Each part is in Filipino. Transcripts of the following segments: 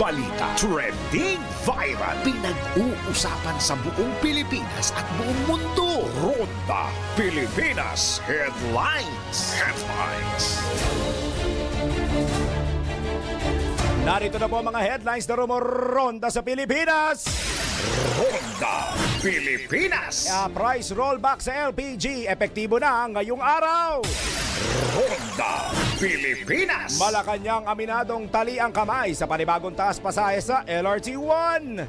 balita, trending, viral, pinag-uusapan sa buong Pilipinas at buong mundo. Ronda Pilipinas Headlines. Narito na po mga headlines na rumoronda sa Pilipinas. Ronda Pilipinas. Price rollback sa LPG, epektibo na ngayong araw. Ronda Pilipinas. Malacanang aminadong tali ang kamay sa panibagong taas pasahe sa LRT-1.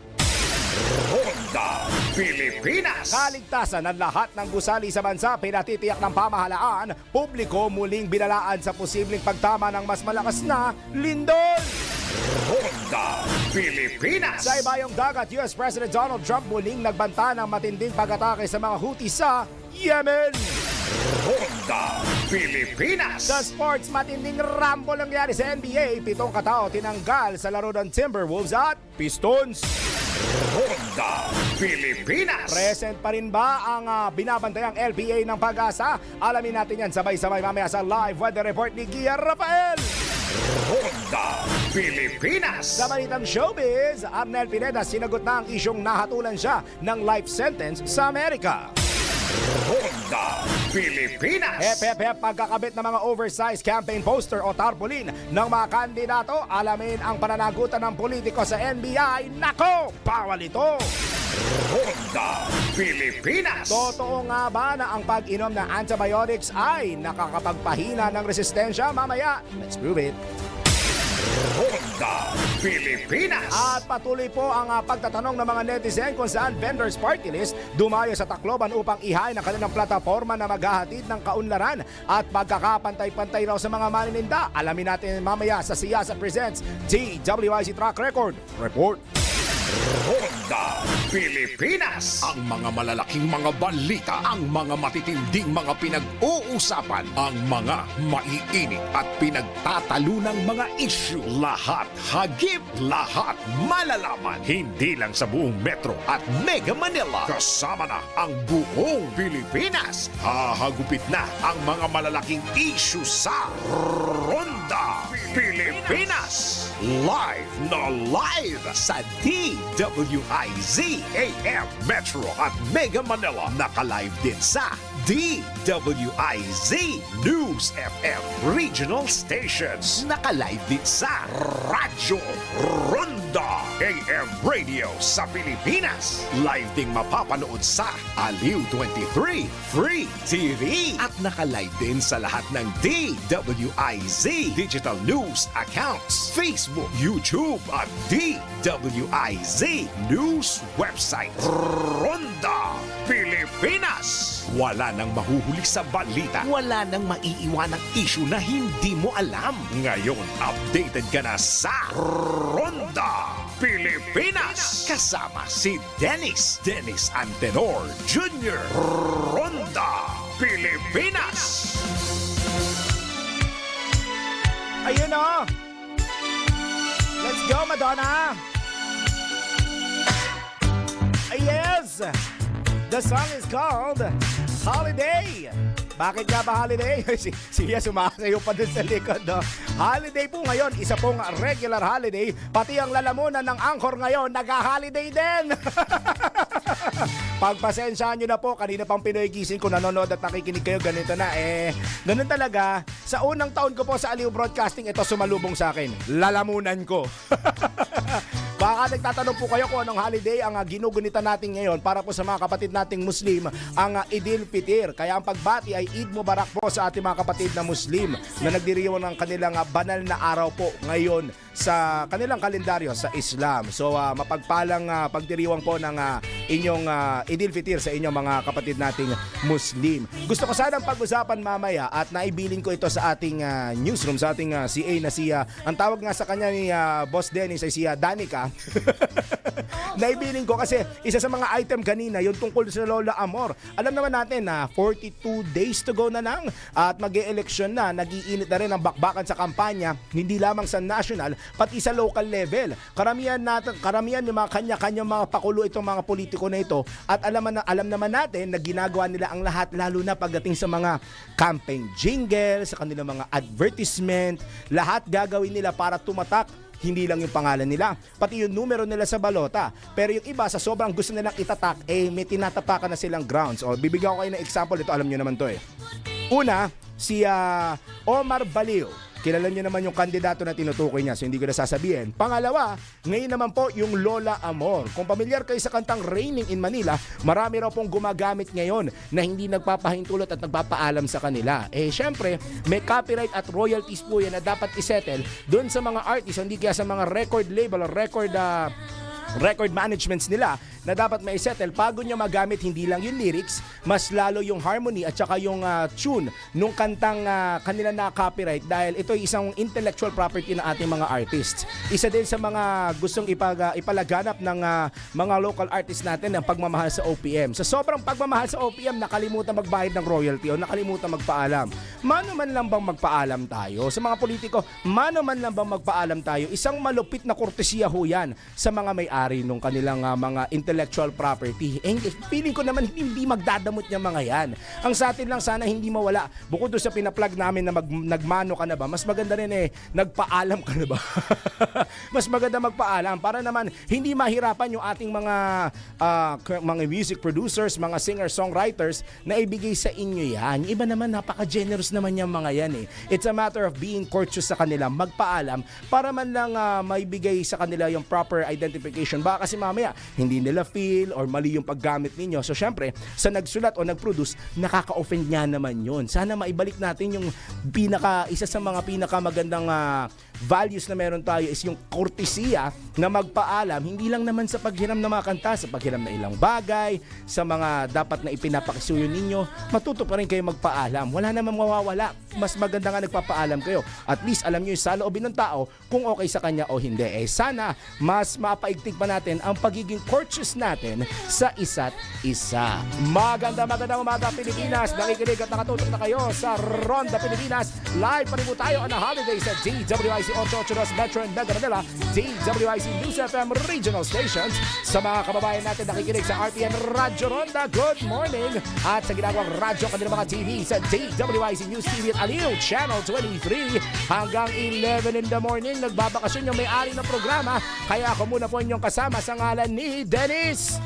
Ronda Pilipinas. Kaligtasan ng lahat ng gusali sa bansa pinatitiyak ng pamahalaan, publiko muling binalaan sa posibleng pagtama ng mas malakas na lindol. Ronda Pilipinas. Sa ibayong dagat, US President Donald Trump muling nagbanta ng matinding pag-atake sa mga Houthi sa Yemen. Ronda Pilipinas. Sa sports, matinding rumble nangyari sa NBA. 7 katao tinanggal sa laro ng Timberwolves at Pistons. Ronda Pilipinas. Present pa rin ba ang binabantayang LPA ng Pag-asa? Alamin natin yan sabay-sabay mamaya sa live weather report ni Gia Rafael. Ronda Pilipinas. Sa balitang showbiz, Arnel Pineda sinagot na ang isyong nahatulan siya ng life sentence sa Amerika. Ronda Pilipinas. Hep, pagkakabit ng mga oversized campaign poster o tarpaulin ng mga kandidato, alamin ang pananagutan ng politiko sa NBI. Nako, bawal ito! Ronda Pilipinas. Totoo nga ba na ang pag-inom ng antibiotics ay nakakapagpahina ng resistensya? Mamaya, let's prove it. Ronda Pilipinas. At patuloy po ang pagtatanong ng mga netizen kung saan vendors party list dumayo sa Tacloban upang ihain ang kanilang plataforma na maghahatid ng kaunlaran at pagkakapantay-pantay raw sa mga manininda. Alamin natin mamaya sa Siyasa Presents TWIC Track Record Report. Ronda Pilipinas. Ang mga malalaking mga balita, ang mga matitinding mga pinag-uusapan, ang mga maiinit at pinagtatalunang mga issue. Lahat hagip, lahat malalaman. Hindi lang sa buong Metro at Mega Manila. Kasama na ang buong Pilipinas. Hahagupit na ang mga malalaking issue sa Ronda Pilipinas. Live na live sa DWIZ AM Metro at Mega Manila. Naka-live din sa DWIZ News FM Regional Stations. Naka-live din sa Radyo Ronda AM Radio sa Pilipinas. Live ding mapapanood sa Aliw 23 Free TV. At naka-live din sa lahat ng DWIZ Digital News accounts, Facebook, YouTube at DWIZ News website. Ronda Pilipinas. Wala nang mahuhuli sa balita. Wala nang maiiwanang issue na hindi mo alam. Ngayon, updated ka na sa Ronda Pilipinas. Kasama si Dennis Antenor Jr. Ronda Pilipinas. Ayun o! Let's go, Madonna! Yes! The song is called Holiday. Bakit nga ba holiday? Siya sumasayo pa dun sa likod. No? Holiday po ngayon, isa pong regular holiday. Pati ang lalamunan ng angkor ngayon, nag-holiday din. Pagpasensyahan nyo na po, kanina pang Pinoy Gising kung nanonood at nakikinig kayo, ganito na ganun talaga. Sa unang taon ko po sa Aliw Broadcasting, ito sumalubong sa akin. Lalamunan ko. Baka nagtatanong po kayo kung anong holiday ang ginugunita natin ngayon para po sa mga kapatid nating Muslim, ang Idil Fitr. Kaya ang pagbati ay Eid Mubarak po sa ating mga kapatid na Muslim na nagdiriwang ng kanilang banal na araw po ngayon sa kanilang kalendaryo sa Islam. So mapagpalang pagdiriwang po ng inyong Idil Fitr sa inyong mga kapatid nating Muslim. Gusto ko sanang pag-usapan mamaya at naibilin ko ito sa ating newsroom, sa ating CA na siya. Ang tawag nga sa kanya ni Boss Dennis ay siya Danica. Naibilin ko kasi isa sa mga item kanina yung tungkol sa Lola Amor. Alam naman natin na 42 days to go na lang at mag-e-eleksyon na. Nag-iinit na rin ang bakbakan sa kampanya, hindi lamang sa national pati sa local level. Karamihan yung mga kanya-kanyang mga pakulo itong mga politiko na ito at alam naman natin na ginagawa nila ang lahat lalo na pagdating sa mga campaign jingle, sa kanilang mga advertisement, lahat gagawin nila para tumatak hindi lang yung pangalan nila, pati yung numero nila sa balota. Pero yung iba, sa sobrang gusto nilang itatak, may tinatapakan na silang grounds. O, bibigyan ko kayo ng example, ito alam nyo naman to eh. Una, si Omar Baliw. Kilala niyo naman yung kandidato na tinutukoy niya, so hindi ko na sasabihin. Pangalawa, ngayon naman po yung Lola Amor. Kung pamilyar kayo sa kantang Raining in Manila, marami raw pong gumagamit ngayon na hindi nagpapahintulot at nagpapaalam sa kanila. Syempre, may copyright at royalties po yan na dapat isettle doon sa mga artists, hindi kaya sa mga record label or record managements nila na dapat may settle bago nyo magamit hindi lang yung lyrics, mas lalo yung harmony at saka yung tune nung kantang kanila na copyright dahil ito ay isang intellectual property ng ating mga artists. Isa din sa mga gustong ipalaganap ng mga local artists natin ang pagmamahal sa OPM. Sa sobrang pagmamahal sa OPM, nakalimutan magbayad ng royalty o nakalimutan magpaalam. Mano man lang bang magpaalam tayo? Sa mga politiko, mano man lang bang magpaalam tayo? Isang malupit na kortesiya ho yan sa mga may-ari nung kanilang mga intellectual property. Feeling ko naman hindi magdadamot niya mga yan. Ang sa atin lang sana hindi mawala. Bukod doon sa pinaplug namin na nagmano ka na ba, mas maganda rin nagpaalam ka na ba? Mas maganda magpaalam para naman hindi mahirapan yung ating mga music producers, mga singer-songwriters na ibigay sa inyo yan. Iba naman, napaka-generous naman yung mga yan eh. It's a matter of being courteous sa kanila, magpaalam para man lang maibigay sa kanila yung proper identification. Baka kasi mamaya hindi nila feel or mali yung paggamit ninyo. So syempre, sa nagsulat o nag-produce, nakaka-offend nga naman yun. Sana maibalik natin yung isa sa mga pinakamagandang values na meron tayo is yung kortesiya na magpaalam, hindi lang naman sa paghiram ng mga kanta, sa paghiram na ilang bagay, sa mga dapat na ipinapakisuyo ninyo, matuto pa rin kayo magpaalam. Wala namang mawawala. Mas maganda nga nagpapaalam kayo. At least alam nyo yung saloobin ng tao kung okay sa kanya o hindi. Sana mas mapaigtig pa natin ang pagiging courteous natin sa isa't isa. Magandang umaga Pilipinas. Nakikinig at nakatutok na kayo sa Ronda Pilipinas. Live pa rin po tayo on a holiday sa DWIC 882 Metro and Mega Manila, DWIC News FM regional stations. Sa mga kababayan natin nakikinig sa RTN Radyo Ronda, good morning. At sa ginagawang radyo kanilang mga TV sa DWIC News TV at Aliw Channel 23 hanggang 11 in the morning. Nagbabakasyon yung may-ari ng programa. Kaya ako muna po inyong kasama sa ngalan ni Dennis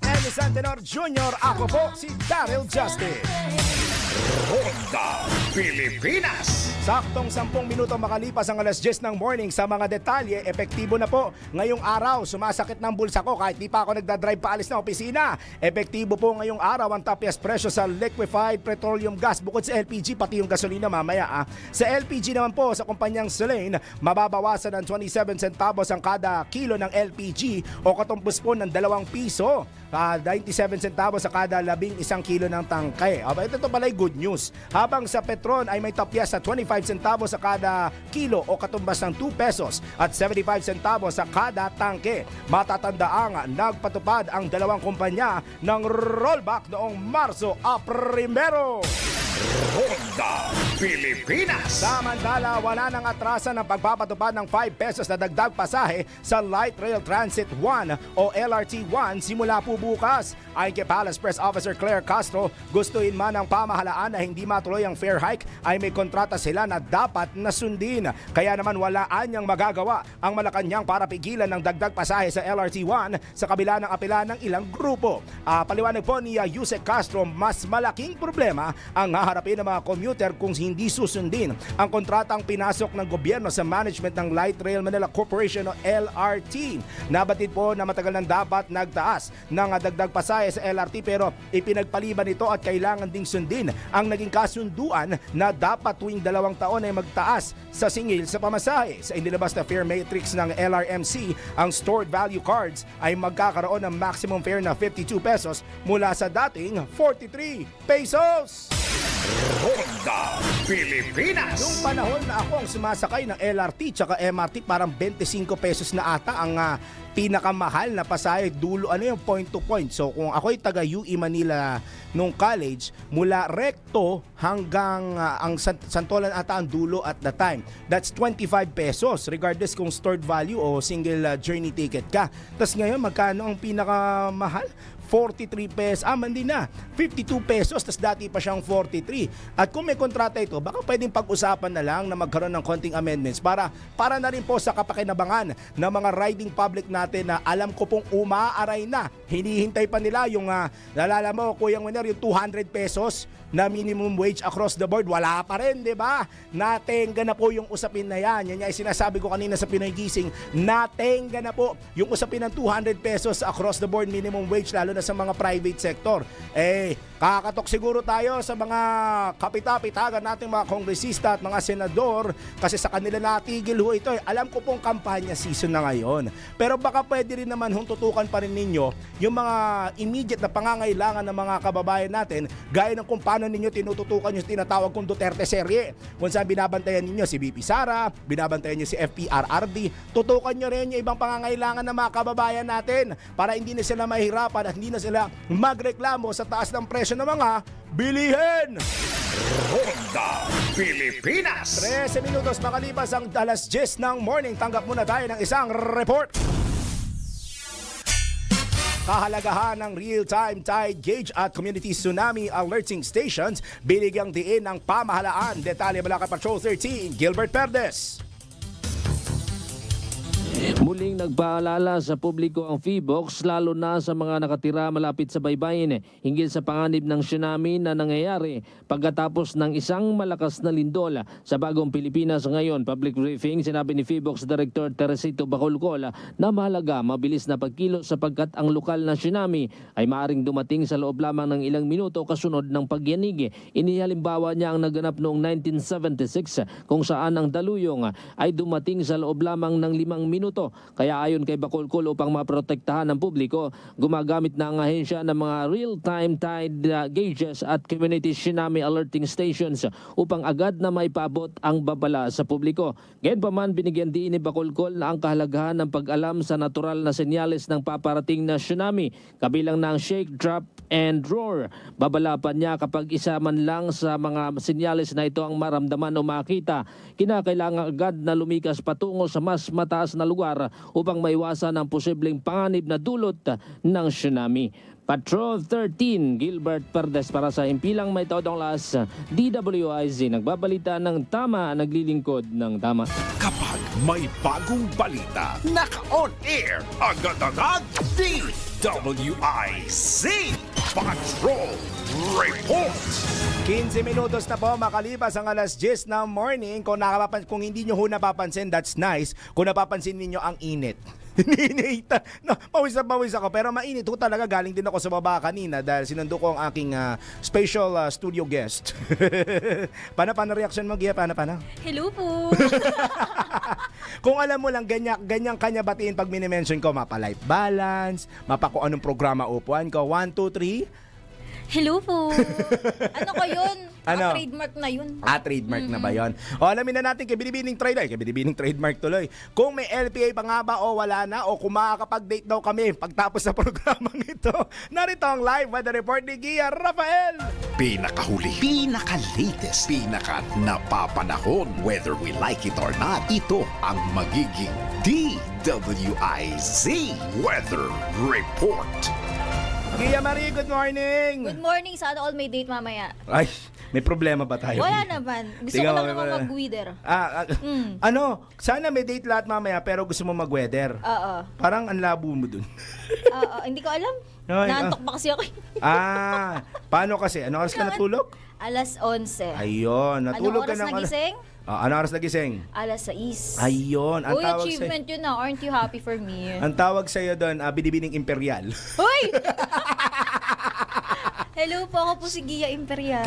Dennis Antenor Jr. Ako po si Daryl Justin. Ronda Pilipinas. Saktong 10 minuto makalipas ang alas 10 ng morning. Sa mga detalye, epektibo na po ngayong araw. Sumasakit ng bulsa ko kahit di pa ako nagdadrive paalis na opisina. Epektibo po ngayong araw ang tapias presyo sa liquefied petroleum gas bukod sa LPG pati yung gasolina mamaya. Sa LPG naman po sa kumpanyang Selene, mababawasan ng 27 centavos ang kada kilo ng LPG o katumpos po ng 2 piso. 97 centavos sa kada 11 kilo ng tangkay. Ito pala good news. Habang sa Petron ay may tapyas sa 25 centavos sa kada kilo o katumbas ng 2 pesos at 75 centavos sa kada tangke. Matatandaang nagpatupad ang dalawang kumpanya ng rollback noong Marso a 1. Ronda Pilipinas. Samantala, wala nang atrasan ng pagpapatupad ng 5 pesos na dagdag pasahe sa Light Rail Transit 1 o LRT1 simula po bukas. Ayon kay Palace Press Officer Claire Castro, gustuin man ng pamahalaan na hindi matuloy ang fare hike ay may kontrata sila na dapat nasundin. Kaya naman wala anyang magagawa ang Malacanang para pigilan ng dagdag pasahe sa LRT1 sa kabila ng apela ng ilang grupo. Paliwanag po ni Yusek Castro, mas malaking problema ang haharapin ng mga commuter kung hindi susundin ang kontratang pinasok ng gobyerno sa management ng Light Rail Manila Corporation o LRT. Nabatid po na matagal nang dapat nagtaas ng dagdag pasahe sa LRT pero ipinagpaliban ito at kailangan ding sundin ang naging kasunduan na dapat tuwing 2 taon ay magtaas sa singil sa pamasahe. Sa inilabas na fare matrix ng LRMC, ang stored value cards ay magkakaroon ng maximum fare na 52 pesos mula sa dating 43 pesos. Ronda Pilipinas. Noong panahon na ako ang sumasakay ng LRT tsaka MRT, parang 25 pesos na ata ang pinakamahal na pasahe dulo, yung point to point. So kung ako'y taga UE Manila nung college, mula Recto hanggang ang Santolan ata ang dulo at the time. That's 25 pesos regardless kung stored value o single journey ticket ka. Tapos ngayon magkano ang pinakamahal? 43 pesos. Hindi na. 52 pesos, tas dati pa siyang 43. At kung may kontrata ito, baka pwedeng pag-usapan na lang na magkaroon ng konting amendments para na rin po sa kapakinabangan ng mga riding public natin na alam ko pong umaaray na. Hinihintay pa nila yung, nalala mo, Kuya Winner, yung 200 pesos na minimum wage across the board. Wala pa rin, di ba? Natenga na po yung usapin na yan. Yan ay sinasabi ko kanina sa Pinoy Gising. Natenga na po yung usapin ng 200 pesos across the board minimum wage, lalo na sa mga private sector. Kakatok siguro tayo sa mga kapitapitagan nating mga kongresista at mga senador kasi sa kanila natigil ho ito. Alam ko pong kampanya season na ngayon. Pero baka pwede rin naman tutukan pa rin ninyo yung mga immediate na pangangailangan ng mga kababayan natin, gaya ng kung paano ninyo tinututukan yung tinatawag kong Duterte serye. Kung saan binabantayan ninyo si VP Sara, binabantayan nyo si FPRRD, tutukan nyo rin yung ibang pangangailangan ng mga kababayan natin para hindi na sila mahirapan at hindi na sila magreklamo sa taas ng presyo ng mga bilihin. Ronda Pilipinas. 13 minutos makalipas ang alas 10 ng morning. Tanggap muna tayo ng isang report. Kahalagahan ng real-time tide gauge at community tsunami alerting stations binigyang diin ng pamahalaan. Detalye mula kay Patrol 13, Gilbert Perdes. Muling nagpaalala sa publiko ang PHIVOLCS lalo na sa mga nakatira malapit sa baybayin hinggil sa panganib ng tsunami na nangyayari pagkatapos ng isang malakas na lindol sa bagong Pilipinas ngayon. Public briefing, sinabi ni PHIVOLCS Director Teresito Bacolcol na mahalaga mabilis na pagkilos sapagkat ang lokal na tsunami ay maaring dumating sa loob lamang ng ilang minuto kasunod ng pagyanig. Inihalimbawa niya ang naganap noong 1976 kung saan ang daluyong ay dumating sa loob lamang ng 5 minuto. Kaya ayon kay Bacolcol, upang maprotektahan ng publiko, gumagamit na ang ahensya ng mga real-time tide gauges at community tsunami alerting stations upang agad na maipaabot ang babala sa publiko. Gayunpaman, binigyan din ni Bacolcol na ang kahalagahan ng pag-alam sa natural na senyales ng paparating na tsunami, kabilang na ang shake, drop, and roar. Babala pa niya kapag isa man lang sa mga senyales na ito ang maramdaman o makita, kinakailangan agad na lumikas patungo sa mas mataas na lugar upang maiwasan ang posibleng panganib na dulot ng tsunami. Patrol 13, Gilbert Perdes para sa Himpilang May Todong Las, DWIZ. Nagbabalita ng tama, naglilingkod ng tama. Kapag may bagong balita, naka-on air, agad-agad, DWIZ Patrol Report. 15 minutos na po makalipas ang alas 10 ng morning. Kung hindi nyo ho napapansin, that's nice. Kung napapansin ninyo ang init. Ninita. No, pawis ako. Pero mainit ho talaga. Galing din ako sa baba kanina dahil sinundo ko ang aking special studio guest. Paano reaction mo, Gia? Paano? Hello po. Kung alam mo lang, ganyan kanya batiin pag minimension ko, mapa-life balance, mapa kung anong programa upuan ko. 1, 2, 3. Hello po. Ano ko yun? Ano? Trademark na yun. Trademark na ba yun? O alamin na natin kay Binibining trademark tuloy. Kung may LPA pa nga ba o wala na, o kung makakapag-date daw kami pagtapos sa programang ito. Narito ang live weather report ni Gia Rafael. Pinakahuli, pinaka-latest, pinaka-napapanahon. Whether we like it or not, ito ang magiging DWIZ Weather Report. Gia Marie, good morning! Good morning. Sana all may date mamaya. Ay, may problema ba tayo? Wala naman. Gusto ko lang naman mag-weather. Sana may date lahat mamaya pero gusto mo mag-weather. Oo. Parang ang labo mo dun. Oo. Hindi ko alam. Ay, Naantok pa kasi ako. Paano kasi? Ano oras ka natulog? Alas 11. Ayun, natulog Anong oras ka ng nagising? Ano oras nagising? Alas 6. Ayun, ang Uy, tawag achievement yun na. Aren't you happy for me? Ang tawag sa'yo doon, Binibining Imperial. Hoy! Hello po, ako po si Gia Imperial.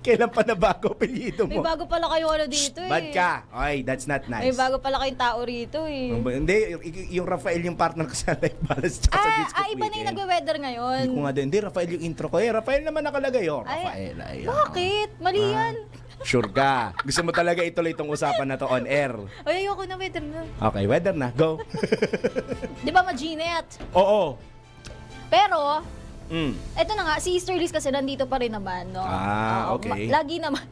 Kailan pa na bago apelyido mo? May bago pala kayo dito eh. Bad ka. Okay, that's not nice. May bago pala kayong tao rito eh. Hindi, yung Rafael yung partner ko sa Life Balance tsaka sa Disco iba na yung nagwe-weather ngayon. Hindi ko nga din. Hindi, Rafael yung intro ko. Rafael naman nakalagay. Rafael. Ayun. Bakit? Mali yan. Sure ka. Gusto mo talaga ituloy itong usapan na to on air. Ay, ayoko na weather na. Okay, weather na. Go. Di ba maginit? Oo. Pero, Ito na nga, si Easterlys kasi nandito pa rin naman, no? Ah, Oo, okay. lagi naman.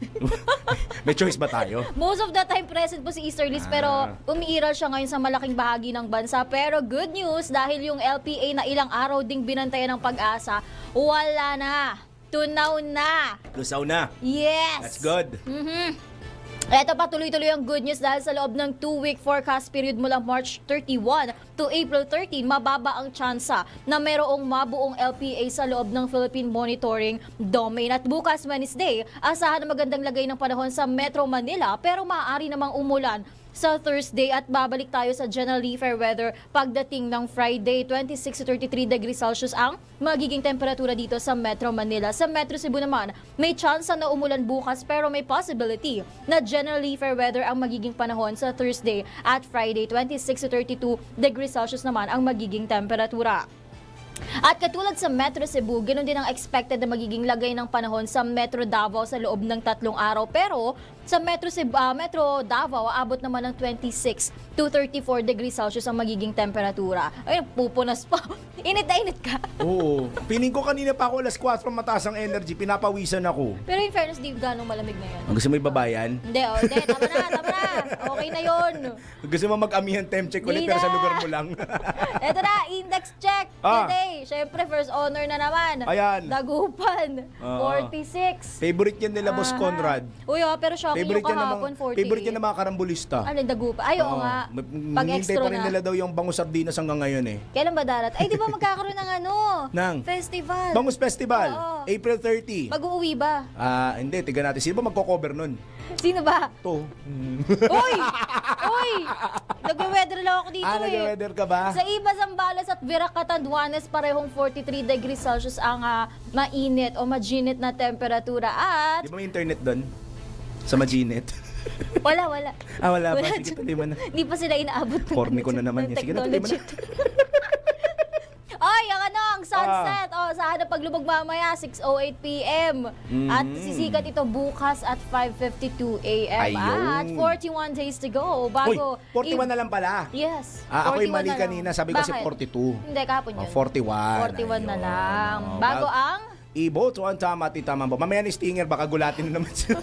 May choice ba tayo? Most of the time present po si Easterlys pero umiiral siya ngayon sa malaking bahagi ng bansa. Pero good news dahil yung LPA na ilang araw ding binantayan ng Pag-asa, wala na. Tunaw na. Lusaw na. Yes. That's good. Ito pa, tuloy-tuloy ang good news dahil sa loob ng 2-week forecast period mula March 31 to April 13, mababa ang tsansa na mayroong mabuong LPA sa loob ng Philippine Monitoring Domain. At bukas Wednesday, asahan na magandang lagay ng panahon sa Metro Manila pero maaari namang umulan sa Thursday at babalik tayo sa generally fair weather pagdating ng Friday. 26 to 33 degrees Celsius ang magiging temperatura dito sa Metro Manila. Sa Metro Cebu naman, may chance na umulan bukas pero may possibility na generally fair weather ang magiging panahon sa Thursday at Friday. 26 to 32 degrees Celsius naman ang magiging temperatura. At katulad sa Metro Cebu, ganoon din ang expected na magiging lagay ng panahon sa Metro Davao sa loob ng 3 araw. Pero sa Metro Davao, aabot naman ng 26 to 34 degrees Celsius ang magiging temperatura. Ay, pupunas pa. Init na init ka. Oo. Piling ko kanina pa ako alas 4 mataas ang energy, pinapawisan ako. Pero in fairness, di ganong malamig na yan. Ang gusto mo ibabayan? Hindi, tama na. Okay na yun. Gusto mo mag-amihan temp check ulit Di pero sa na. lugar mo lang. Eto na, index check today. Siyempre, first honor na naman. Ayan. Dagupan, Oo. 46. Favorite yan nila Boss Aha. Conrad. Uy, pero shocking yung kahapon, 48. Favorite yan ng mga karambulista. Alin, dagupan? Ay, oo nga. Pag Hintay extra pa rin na. nila daw yung bangus sardinas hanggang ngayon eh. Kailan ba darat? Ay, di ba magkakaroon ng ano? Nang? Festival. Bangus Festival, Oo. April 30. Mag-uuwi ba? Hindi, tiga natin. Sino ba magko-cover nun? Sino ba? To. Uy! Uy! Nag-weather lang ako dito Nag-weather ka ba? Sa Iba, Zambales at Viracatanduanes, parehong 43 degrees Celsius ang mainit o majinit na temperatura. At Di ba may internet doon? Sa Maginit? wala. Wala ba? Sige, tuloy mo na. Hindi pa sila inaabot ng, Corny ko na naman yan. Sige na, tuloy mo na. Ay, ang sunset. Sa paglubog mamaya, 6:08 p.m. At sisikat ito bukas at 5:52 a.m. Ayun. At 41 days to go. Uy, Bago 41 na lang pala. Yes. Ako'y 41 mali na lang. kanina. Sabi ko kasi Bakit? 42. Hindi, kahapon yun. 41. 41 na Ayun. lang. Oh, Bago ang... Ibo, tuwan, tama, titama ba? Mamaya ni Stinger, baka gulatin na naman siya.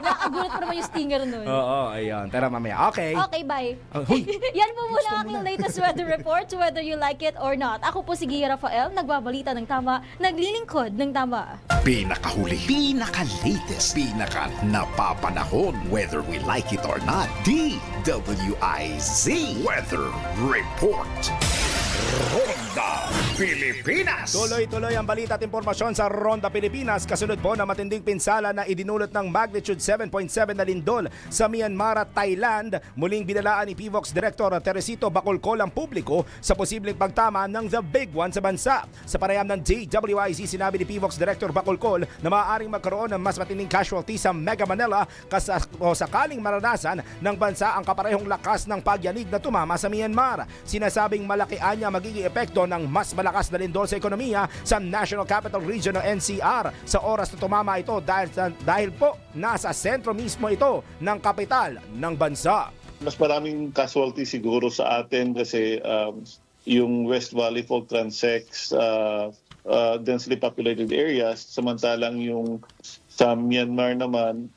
Nakagulat pa naman yung stinger nun. Oo, ayun. Tara mamaya. Okay. Okay, bye. Huy. Yan po muna ang aking latest weather report, whether you like it or not. Ako po si Gia Rafael, nagbabalita ng tama, naglilingkod ng tama. Pinakahuli, pinaka-latest, pinaka-napapanahon, whether we like it or not. DWIZ Weather Report. Ronda Pilipinas. Tuloy-tuloy ang balita at impormasyon sa Ronda Pilipinas. Kasunod po na matinding pinsala na idinulot ng magnitude 7.7 na lindol sa Myanmar at Thailand. Muling binalaan ni PVOX Director Teresito Bacolcol ang publiko sa posibleng pagtama ng The Big One sa bansa. Sa panayam ng DWIZ, sinabi ni PVOX Director Bacolcol na maaaring magkaroon ng mas matinding casualty sa Mega Manila sakaling maranasan ng bansa ang kaparehong lakas ng pagyanig na tumama sa Myanmar. Sinasabing malaki anya magiging epekto ng mas malakas na lindol sa ekonomiya sa National Capital Region o NCR sa oras na tumama ito dahil po nasa sentro mismo ito ng kapital ng bansa. Mas maraming casualty siguro sa atin kasi yung West Valley Fault Transects densely populated areas, samantalang yung sa Myanmar naman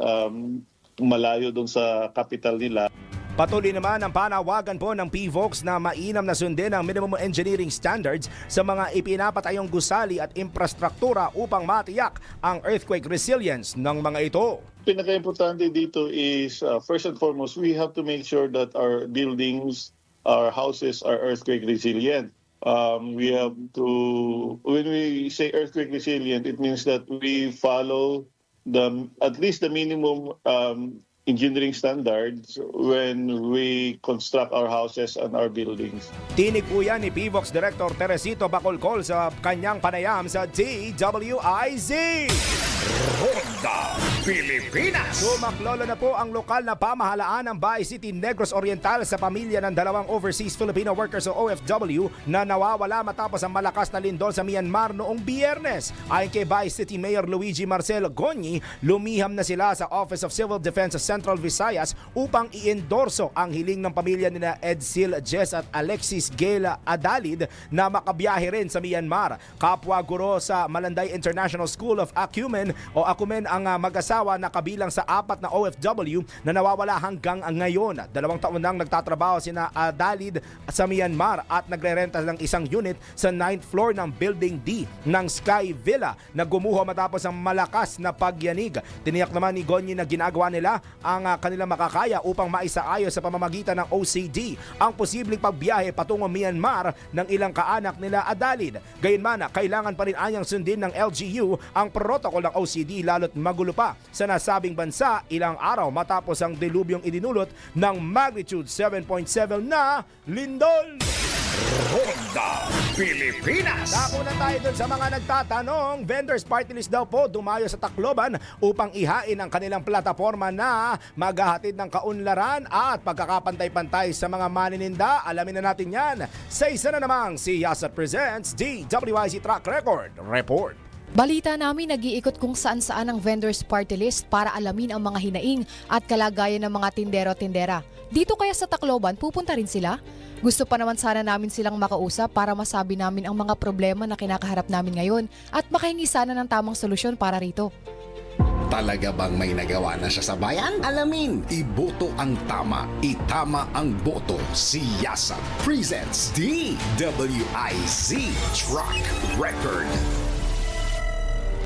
malayo doon sa capital nila. Patuloy naman ang panawagan po ng PVOX na mainam na sundin ang minimum engineering standards sa mga ipinapatayong gusali at infrastruktura upang matiyak ang earthquake resilience ng mga ito. Pinaka-importante dito is first and foremost, we have to make sure that our buildings, our houses are earthquake resilient. We have to, when we say earthquake resilient, it means that we follow at least the minimum engineering standards when we construct our houses and our buildings. Tinig po yan ni PVOX Director Teresito Bacolcol sa kanyang panayam sa DWIZ. Ronda Pilipinas. Sumaklolo na po ang lokal na pamahalaan ng Bay City, Negros Oriental sa pamilya ng dalawang overseas Filipino workers o OFW na nawawala matapos ang malakas na lindol sa Myanmar noong Biyernes. Ayon kay Bay City Mayor Luigi Marcel Gonyi, lumiham na sila sa Office of Civil Defense sa Central Visayas upang i-endorso ang hiling ng pamilya nina Edsel Jess at Alexis Gela Adalid na makabiyahe rin sa Myanmar. Kapwa guro sa Malanday International School of Acumen o Acumen ang mag-asawa na kabilang sa 4 na OFW na nawawala hanggang ngayon. 2 taon nang nagtatrabaho sina Adalid sa Myanmar at nagrerenta ng isang unit sa 9th floor ng Building D ng Sky Villa na gumuho matapos ang malakas na pagyanig. Tiniyak naman ni Gonyi na ginagawa nila ang kanilang makakaya upang maisaayos sa pamamagitan ng OCD ang posibleng pagbiyahe patungo Myanmar ng ilang kaanak nila Adalid. Gayunman, kailangan pa rin anyang sundin ng LGU ang protocol ng OCD lalo't magulo pa sa nasabing bansa ilang araw matapos ang dilubyong idinulot ng magnitude 7.7 na lindol. Ronda Pilipinas. Dako na tayo dun sa mga nagtatanong. Vendors party list daw po dumayo sa Tacloban upang ihain ang kanilang plataforma na maghahatid ng kaunlaran at pagkakapantay-pantay sa mga manininda. Alamin na natin yan sa isa na namang si Yasat Presents DWIZ Track Record Report. Balita namin nag-iikot kung saan-saan ang vendors party list para alamin ang mga hinaing at kalagayan ng mga tindero-tindera. Dito kaya sa Tacloban, pupunta rin sila? Gusto pa naman sana namin silang makausap para masabi namin ang mga problema na kinakaharap namin ngayon at makahingi sana ng tamang solusyon para rito. Talaga bang may nagawa na siya sa bayan? Alamin, iboto ang tama, itama ang boto. Si Yasa presents DWIZ Track Record.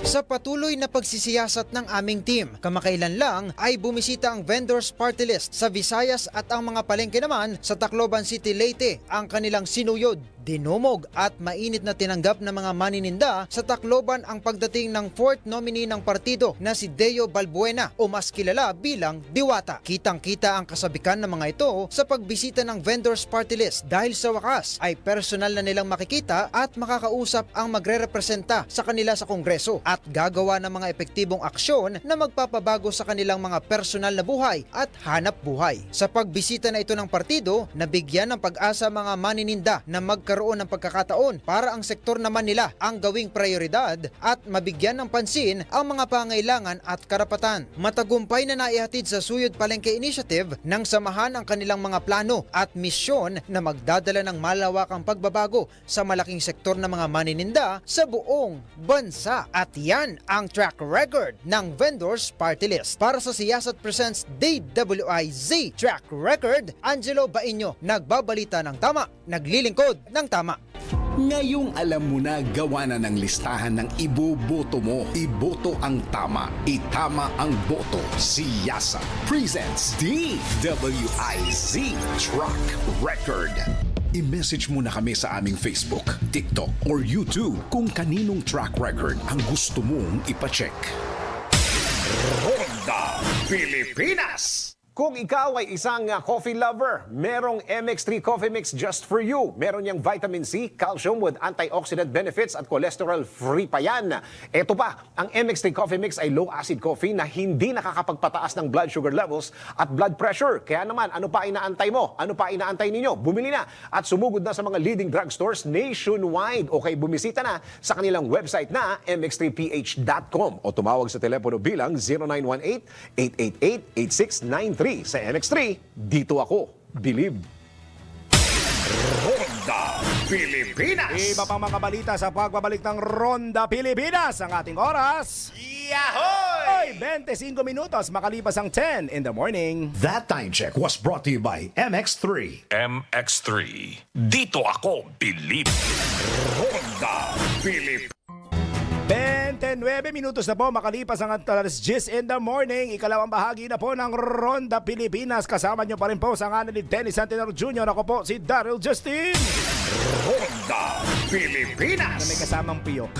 Sa patuloy na pagsisiyasat ng aming team, kamakailan lang ay bumisita ang vendors party list sa Visayas at ang mga palengke naman sa Tacloban City, Leyte ang kanilang sinuyod. Dinumog at mainit na tinanggap ng mga manininda sa Tacloban ang pagdating ng 4th nominee ng partido na si Deo Balbuena o mas kilala bilang Diwata. Kitang-kita ang kasabikan ng mga ito sa pagbisita ng vendors party list dahil sa wakas ay personal na nilang makikita at makakausap ang magre-representa sa kanila sa Kongreso at gagawa ng mga epektibong aksyon na magpapabago sa kanilang mga personal na buhay at hanap buhay. Sa pagbisita na ito ng partido, nabigyan ng pag-asa mga manininda na magkaroon ng pagkakataon para ang sektor naman nila ang gawing prioridad at mabigyan ng pansin ang mga pangailangan at karapatan. Matagumpay na naihatid sa Suyod Palengke Initiative ng samahan ang kanilang mga plano at misyon na magdadala ng malawakang pagbabago sa malaking sektor ng mga manininda sa buong bansa. At yan ang track record ng Vendors Party List. Para sa Siyasat Presents DWIZ Track Record, Angelo Bainyo, nagbabalita ng tama, naglilingkod ng tama. Ngayong alam mo na gawa na ng listahan ng iboboto mo. Iboto ang tama, itama ang boto. Si Yasa presents DWIZ Track Record. I-message mo na kami sa aming Facebook, TikTok, or YouTube kung kaninong track record ang gusto mong ipacheck. Ronda Pilipinas. Kung ikaw ay isang coffee lover, merong MX3 Coffee Mix just for you. Meron niyang vitamin C, calcium with antioxidant benefits at cholesterol-free pa yan. Ito pa, ang MX3 Coffee Mix ay low-acid coffee na hindi nakakapagpataas ng blood sugar levels at blood pressure. Kaya naman, ano pa inaantay mo? Ano pa inaantay ninyo? Bumili na at sumugod na sa mga leading drugstores nationwide o kay bumisita na sa kanilang website na mx3ph.com o tumawag sa telepono bilang 0918-888-8693. Sa MX3, dito ako, believe. Ronda Pilipinas. Iba pang mga balita sa pagbabalik ng Ronda Pilipinas. Ang ating oras, Yahoy! 25 minutos makalipas ang 10 in the morning. That time check was brought to you by MX3. MX3. Dito ako, believe. Ronda Pilipinas. 29 minutos na po makalipas ang alas 10 in the morning. Ikalawang bahagi na po ng Ronda Pilipinas. Kasama nyo pa rin po sa ngalan ni Dennis Santinero Jr. Ako po si Daryl Justin. Ronda Pilipinas. Na may kasamang piyok.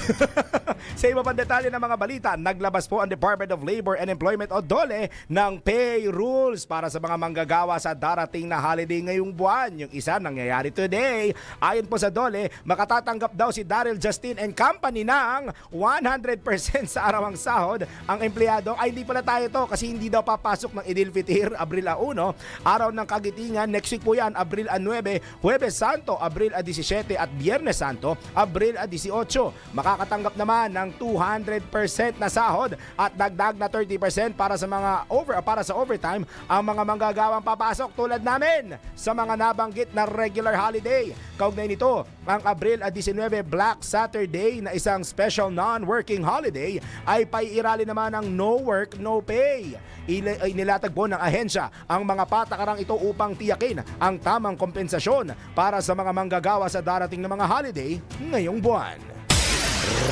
Sa iba pang detalye ng mga balita, naglabas po ang Department of Labor and Employment o DOLE ng pay rules para sa mga manggagawa sa darating na holiday ngayong buwan. Yung isa nangyayari today. Ayon po sa DOLE, makatatanggap daw si Daryl Justin and Company ng 100% sa arawang sahod. Ang empleyado ay hindi pala tayo to kasi hindi daw papasok ng Idil Fitir, Abril 1, araw ng Kagitingan, next week po yan, Abril 9, Huwebes Santo, Abril 17 at Biyernes Santo, Abril 18. Makakatanggap naman ng 200% na sahod at dagdag na 30% para sa overtime ang mga manggagawang papasok tulad namin sa mga nabanggit na regular holiday. Kaugnay nito, ang Abril 19 Black Saturday na isang special non-working holiday ay paiirali naman ng no work, no pay. Inilatag po ng ahensya ang mga patakarang ito upang tiyakin ang tamang kompensasyon para sa mga manggagawa sa darating na mga holiday ngayong buwan.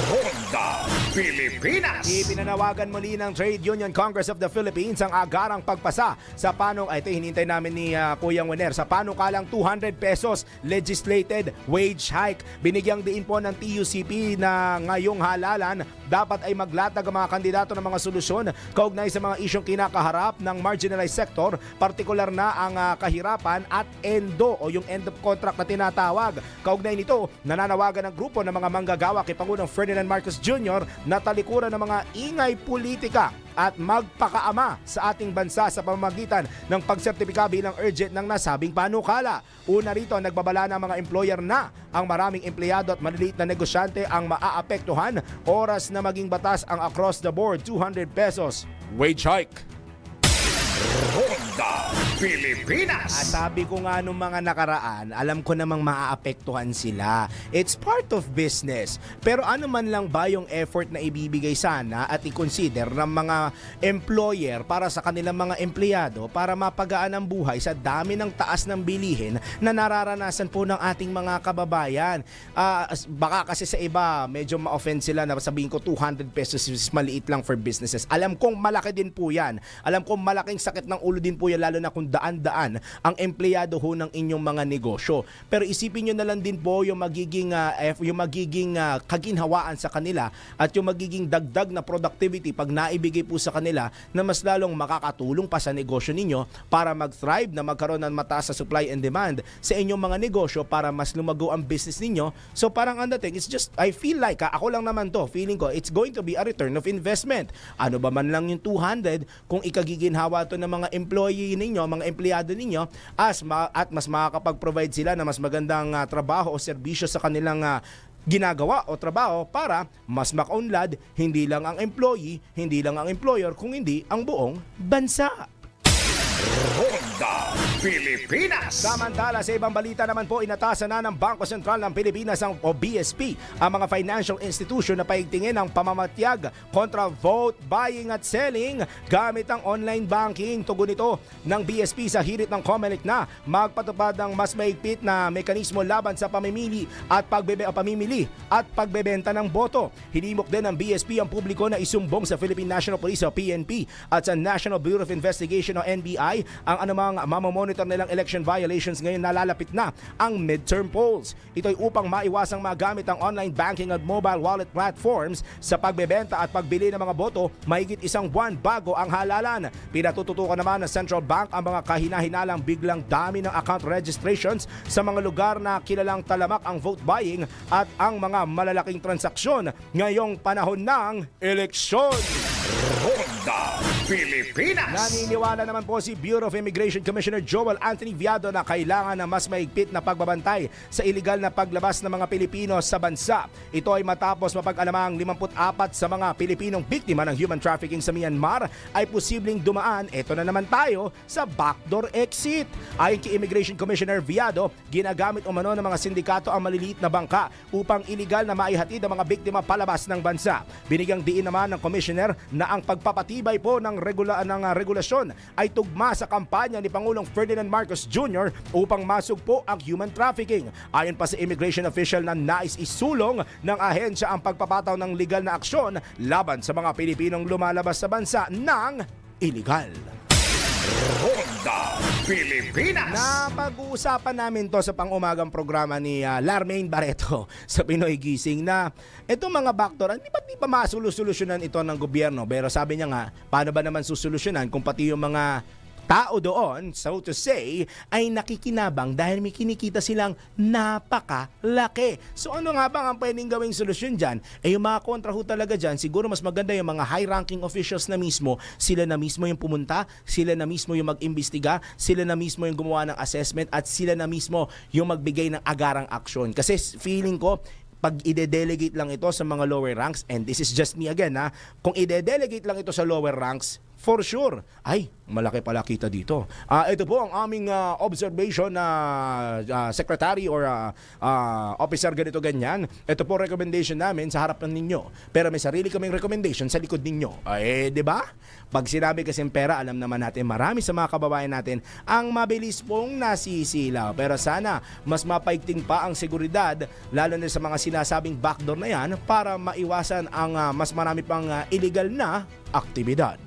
Ronda Pilipinas. Ipinanawagan muli ng Trade Union Congress of the Philippines ang agarang pagpasa sa hinintay namin ni Kuyang Wener sa panukalang 200 pesos legislated wage hike. Binigyang diin po ng TUCP na ngayong halalan dapat ay maglatag ang mga kandidato ng mga solusyon kaugnay sa mga isyong kinakaharap ng marginalized sector, partikular na ang kahirapan at ENDO o yung end of contract na tinatawag. Kaugnay nito, nananawagan ng grupo ng mga manggagawa kay Pangulong Ferdinand Marcos Jr. na talikuran ng mga ingay politika at magpakaama sa ating bansa sa pamamagitan ng pagsertipika bilang urgent ng nasabing panukala. Una rito, nagbabala ng mga employer na ang maraming empleyado at maliliit na negosyante ang maaapektuhan. Oras na maging batas ang across the board 200 pesos wage hike. Ronda Pilipinas. At sabi ko nga nung mga nakaraan, alam ko namang maaapektuhan sila. It's part of business. Pero ano man lang ba yung effort na ibibigay sana at i-consider ng mga employer para sa kanilang mga empleyado para mapagaan ang buhay sa dami ng taas ng bilihin na nararanasan po ng ating mga kababayan. Baka kasi sa iba, medyo ma-offend sila na sabihin ko 200 pesos is maliit lang for businesses. Alam kong malaki din po yan. Alam kong malaking sakit ng ulo din po yan, lalo na kung daan-daan ang empleyado ho ng inyong mga negosyo. Pero isipin nyo na lang din po yung magiging kaginhawaan sa kanila at yung magiging dagdag na productivity pag naibigay po sa kanila na mas lalong makakatulong pa sa negosyo ninyo para mag-thrive na magkaroon ng mataas sa supply and demand sa inyong mga negosyo para mas lumago ang business ninyo. So parang ang dating, it's just, I feel like, ako lang naman to, feeling ko, it's going to be a return of investment. Ano ba man lang yung 200 kung ikagiginhawa to ng mga employee ninyo, mga empleyado ninyo, at mas makakapag-provide sila na mas magandang trabaho o serbisyo sa kanilang ginagawa o trabaho para mas makaunlad hindi lang ang employee, hindi lang ang employer, kung hindi ang buong bansa. Ronda Pilipinas. Samantala, sa ibang balita naman po, inatasan na ng Bangko Sentral ng Pilipinas o BSP ang mga financial institution na paigtingin ang pamamatyag kontra vote buying at selling gamit ang online banking. Tugon ito ng BSP sa hirit ng COMELEC na magpatupad ng mas maigpit na mekanismo laban sa pamimili at pagbebenta ng boto. Hinimok din ng BSP ang publiko na isumbong sa Philippine National Police o PNP at sa National Bureau of Investigation o NBI ang anumang mamamonitor nilang election violations ngayon nalalapit na ang midterm polls. Ito'y upang maiwasang magamit ang online banking at mobile wallet platforms sa pagbebenta at pagbili ng mga boto mahigit isang buwan bago ang halalan. Pinatututukan naman ng Central Bank ang mga kahina-hinalang biglang dami ng account registrations sa mga lugar na kilalang talamak ang vote buying at ang mga malalaking transaksyon ngayong panahon ng eleksyon. Ronda Pilipinas. Naniniwala naman po si Bureau of Immigration Commissioner Joel Anthony Viado na kailangan ng mas maigpit na pagbabantay sa iligal na paglabas ng mga Pilipino sa bansa. Ito ay matapos mapag-alamang 54 sa mga Pilipinong biktima ng human trafficking sa Myanmar ay posibleng dumaan, eto na naman tayo, sa backdoor exit. Ayon kay Immigration Commissioner Viado, ginagamit umano ng mga sindikato ang maliliit na bangka upang iligal na maihatid ang mga biktima palabas ng bansa. Binigyang diin naman ng Commissioner na ang pagpapatibay po ng regulasyon ay tugma sa kampanya ni Pangulong Ferdinand Marcos Jr. upang masugpo ang human trafficking. Ayon pa sa immigration official na nais isulong ng ahensya ang pagpapataw ng legal na aksyon laban sa mga Pilipinong lumalabas sa bansa ng iligal. Ronda Pilipinas. Napag-uusapan namin to sa pang-umagang programa ni Larmaine Barreto sa Pinoy Gising na itong mga baktor, di ba masolusyonan ito ng gobyerno? Pero sabi niya nga, paano ba naman susolusyonan kung pati yung mga tao doon, so to say, ay nakikinabang dahil may kinikita silang napakalaki. So ano nga ba ang pwedeng gawing solusyon dyan? Yung mga kontra ho talaga dyan, siguro mas maganda yung mga high-ranking officials na mismo, sila na mismo yung pumunta, sila na mismo yung mag-imbestiga, sila na mismo yung gumawa ng assessment, at sila na mismo yung magbigay ng agarang aksyon. Kasi feeling ko, pag ide-delegate lang ito sa mga lower ranks, and this is just me again kung ide-delegate lang ito sa lower ranks, for sure, ay, malaki pala kita dito. Ito po ang aming observation na secretary or officer ganito ganyan. Ito po recommendation namin sa harapan ninyo. Pero may sarili kaming recommendation sa likod ninyo. Di ba? Pag sinabi kasing pera, alam naman natin marami sa mga kababayan natin ang mabilis pong nasisilaw. Pero sana mas mapaigting pa ang seguridad, lalo na sa mga sinasabing backdoor na yan, para maiwasan ang mas marami pang illegal na aktibidad.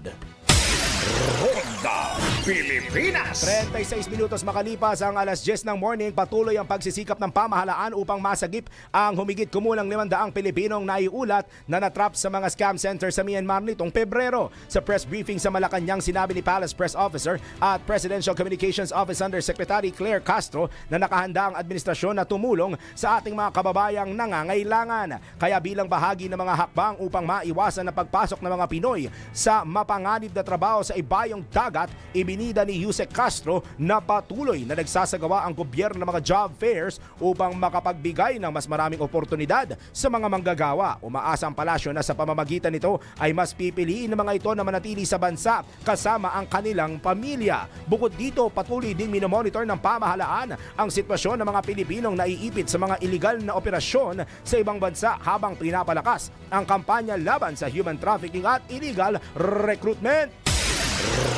Ronda Pilipinas. 36 minutos makalipas ang alas 10 ng morning, patuloy ang pagsisikap ng pamahalaan upang masagip ang humigit kumulang 500 Pilipinong naiulat na natrap sa mga scam center sa Myanmar nitong Pebrero. Sa press briefing sa Malacanang, sinabi ni Palace Press Officer at Presidential Communications Office Undersecretary Claire Castro na nakahanda ang administrasyon na tumulong sa ating mga kababayang nangangailangan. Kaya bilang bahagi ng mga hakbang upang maiwasan ang pagpasok ng mga Pinoy sa mapanganib na trabaho sa ibayong dagat, ibinida ni Yusek Castro na patuloy na nagsasagawa ang gobyerno ng mga job fairs upang makapagbigay ng mas maraming oportunidad sa mga manggagawa. Umaasa ang palasyo na sa pamamagitan nito ay mas pipiliin ng mga ito na manatili sa bansa kasama ang kanilang pamilya. Bukod dito, patuloy din minomonitor ng pamahalaan ang sitwasyon ng mga Pilipinong naiipit sa mga iligal na operasyon sa ibang bansa habang pinapalakas ang kampanya laban sa human trafficking at illegal recruitment.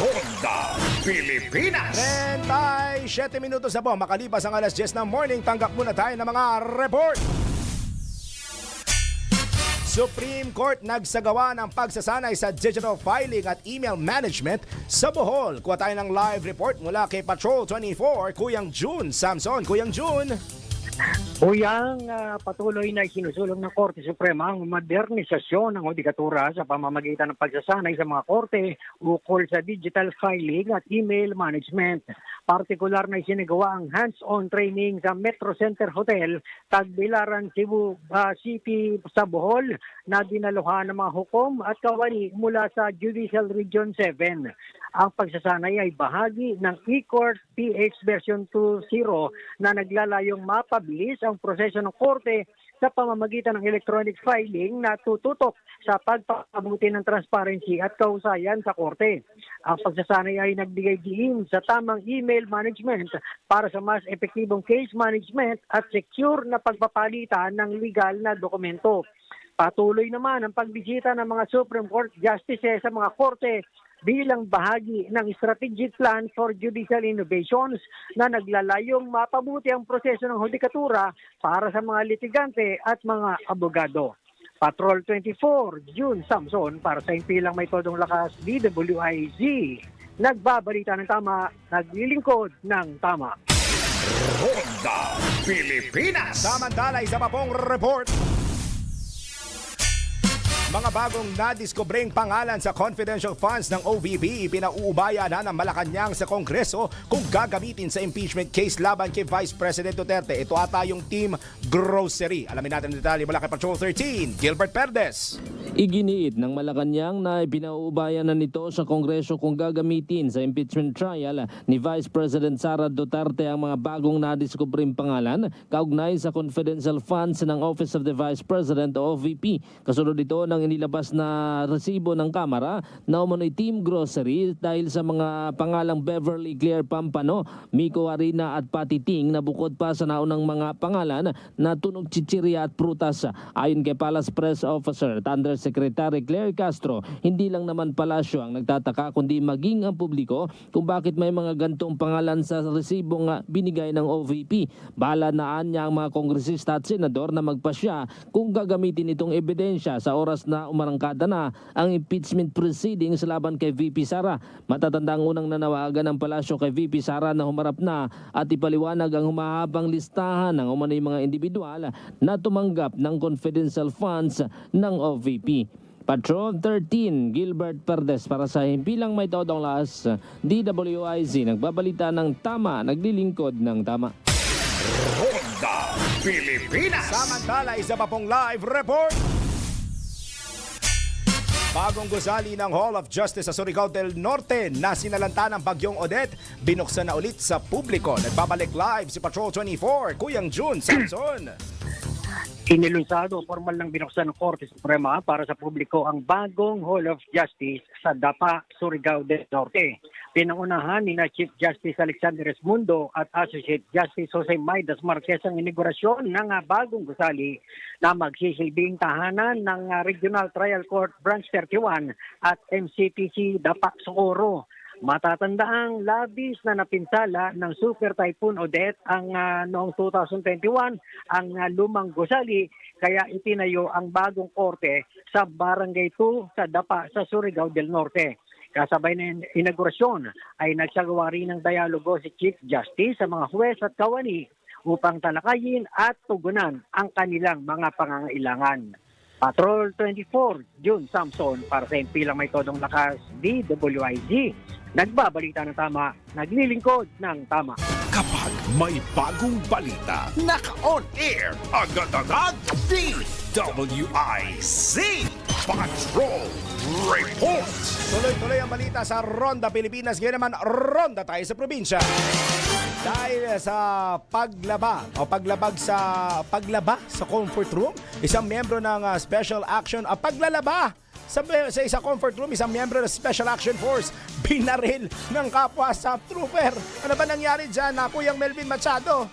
Ronda Pilipinas. 37 minutos na po makalipas ang alas 10 ng morning. Tanggap muna tayo ng mga report. Supreme Court nagsagawa ng pagsasanay sa digital filing at email management sa Bohol. Kuha tayo ng live report mula kay Patrol 24, Kuyang June Samson. Kuyang June. Uyang patuloy na isinusulong ng Korte Suprema ang modernisasyon ng hudikatura sa pamamagitan ng pagsasanay sa mga korte ukol sa digital filing at email management. Partikular na isinagawa ang hands-on training sa Metro Center Hotel, Tagbilaran, Cebu City sa Bohol na dinaluhan ng mga hukom at kawani mula sa Judicial Region 7. Ang pagsasanay ay bahagi ng e-Court PH version 2.0 na naglalayong mapabilis ang proseso ng korte sa pamamagitan ng electronic filing na tututok sa pagpapabuti ng transparency at kahusayan sa korte. Ang pagsasanay ay nagbigay diin sa tamang email management para sa mas epektibong case management at secure na pagpapalitan ng legal na dokumento. Patuloy naman ang pagbisita ng mga Supreme Court Justices sa mga korte bilang bahagi ng Strategic Plan for Judicial Innovations na naglalayong mapabuti ang proseso ng hudikatura para sa mga litigante at mga abogado. Patrol 24, June Samson para sa impilang may todong lakas DWIZ. Nagbabalita ng tama, naglilingkod ng tama. Ronda Pilipinas. Samantala, isa pa pong report. Mga bagong nadiskobring pangalan sa confidential funds ng OVP, pinauubaya na ng Malacanang sa Kongreso kung gagamitin sa impeachment case laban kay Vice President Duterte. Ito ata yung Team Grocery. Alamin natin ang detalye mula kay Patrol 13, Gilbert Perdes. Iginiit ng Malacanang na pinauubaya na nito sa Kongreso kung gagamitin sa impeachment trial ni Vice President Sara Duterte ang mga bagong nadiskobring pangalan kaugnay sa confidential funds ng Office of the Vice President o OVP. Kasunod ito ng inilabas na resibo ng Kamara na umunoy Team Grocery dahil sa mga pangalang Beverly Claire Pampano, Miko Harina at Patty Ting na bukod pa sa naunang mga pangalan na tunog chichirya at prutas. Ayon kay Palace Press Officer Thunder Secretary Claire Castro, hindi lang naman palasyo ang nagtataka kundi maging ang publiko kung bakit may mga gantong pangalan sa resibong binigay ng OVP. Bahala naan niya ang mga kongresista at senador na magpasya kung gagamitin itong ebidensya sa oras na umarangkada na ang impeachment proceedings laban kay VP Sara. Matatanda ang unang nanawagan ng palasyo kay VP Sara na humarap na at ipaliwanag ang humahabang listahan ng umano'y mga individual na tumanggap ng confidential funds ng OVP. Patrol 13, Gilbert Perdes para sa Himpilang May Todong Las, DWIZ, nagbabalita ng tama, naglilingkod ng tama. Ronda Pilipinas. Samantala, isa pa pong live report. Bagong gusali ng Hall of Justice sa Surigao del Norte na sinalanta ng bagyong Odette, binuksan na ulit sa publiko. Nagbabalik live si Patrol 24, Kuyang June Samson. Inilunsado formal ng binuksan ng Korte Suprema para sa publiko ang bagong Hall of Justice sa Dapa, Surigao del Norte. Pinangunahan ni Chief Justice Alexander Esmundo at Associate Justice Jose Maidas Marquez ang inaugurasyon ng bagong gusali na magsisilbing tahanan ng Regional Trial Court Branch 31 at MCPC Dapa, Socorro. Matatandaang labis na napinsala ng Super Typhoon Odette ang noong 2021 ang lumang gusali, kaya itinayo ang bagong korte sa Barangay 2 sa Dapa sa Surigao del Norte. Kasabay ng inaugurasyon ay nagsagawa rin ng dialogo si Chief Justice sa mga huwes at kawani upang talakayin at tugunan ang kanilang mga pangangailangan. Patrol 24, June Samson para sa Himpilang May Todong Lakas, DWIZ. Nagbabalita ng tama, naglilingkod ng tama. Kapag may bagong balita, naka-on air, agad-agad, DWIZ Patrol Report. Tuloy-tuloy ang balita sa Ronda Pilipinas. Ngayon naman, ronda tayo sa probinsya. Dahil sa paglaba sa comfort room, isang miyembro ng Special Action, paglalaba sa isang comfort room, isang miyembro ng Special Action Force, binaril ng kapwa sa trooper. Ano ba nangyari dyan, Kuyang Melvin Machado?